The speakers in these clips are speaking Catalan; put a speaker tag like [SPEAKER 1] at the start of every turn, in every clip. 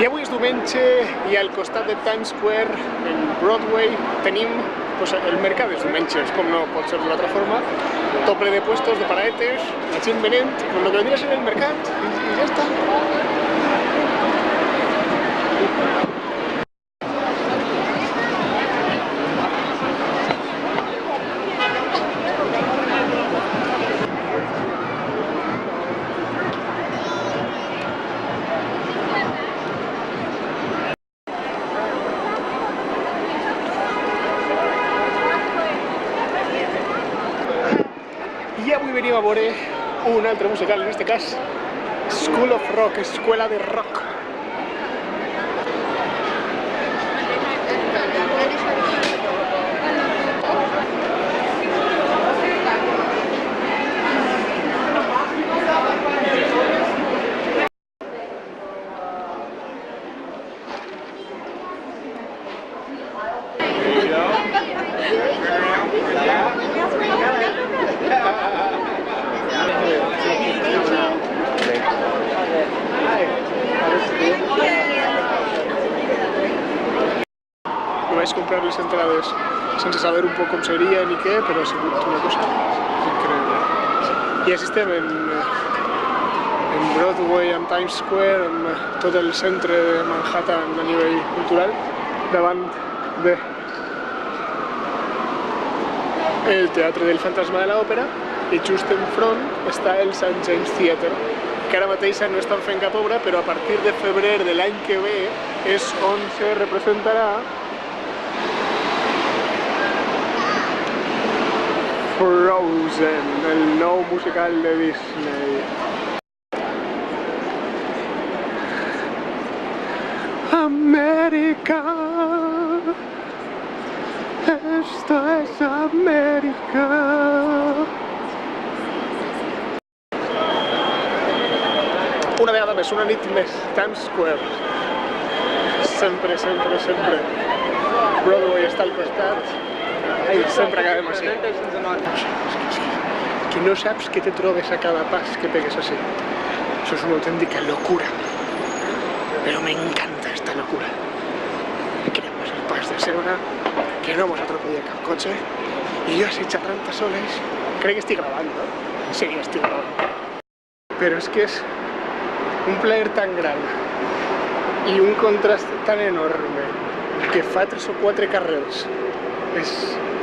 [SPEAKER 1] I avui és diumenge i al costat de Times Square, en Broadway, tenim pues, el mercat dels diumenges, com no pot ser d'una altra forma, tot ple de puestos, de paradetes, la gent venent, con lo que vendria a ser el mercat i ja està. I avui venim a veure un altre musical, en aquest cas School of Rock, Escuela de Rock. Vaig comprar les entrades sense saber un poc com seria ni què, però ha sigut una cosa increïble. I així estem en Broadway, en Times Square, en tot el centre de Manhattan a nivell cultural, davant de el Teatre del Fantasma de l'Òpera, i just enfront està el St. James Theatre, que ara mateix no estan fent cap obra, però a partir de febrer de l'any que ve és on se representarà Frozen, el nou musical de Disney. América, esto es América. Una vegada més, una nit més, Times Square. Sempre, sempre, sempre. Broadway està al costat. I sempre acabem així. Que no saps què te trobes a cada pas que pegues així. Això és una autèntica locura. Però me encanta esta locura. Queremos el pas de Segona, que no mos atropella cap cotxe, i jo així xerrant a soles. Crec que estic gravant, no? Sí, estic gravant. Però és que és un plaer tan gran i un contrast tan enorme que fa 3 o 4 carrers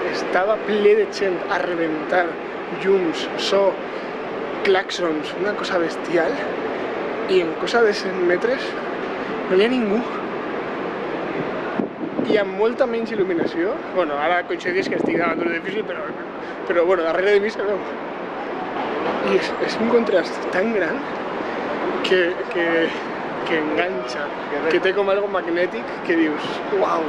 [SPEAKER 1] estava ple de gent a rebentar, llums, so, claxons, una cosa bestial, i en cosa de 100 metres no hi ha ningú. I amb molta menys il·luminació, bueno, ara coincideix que estic davant d'un edifici, però bueno, darrere de mi se veu. I és un contrast tan gran que enganxa, que té com algo magnètic que dius, uau,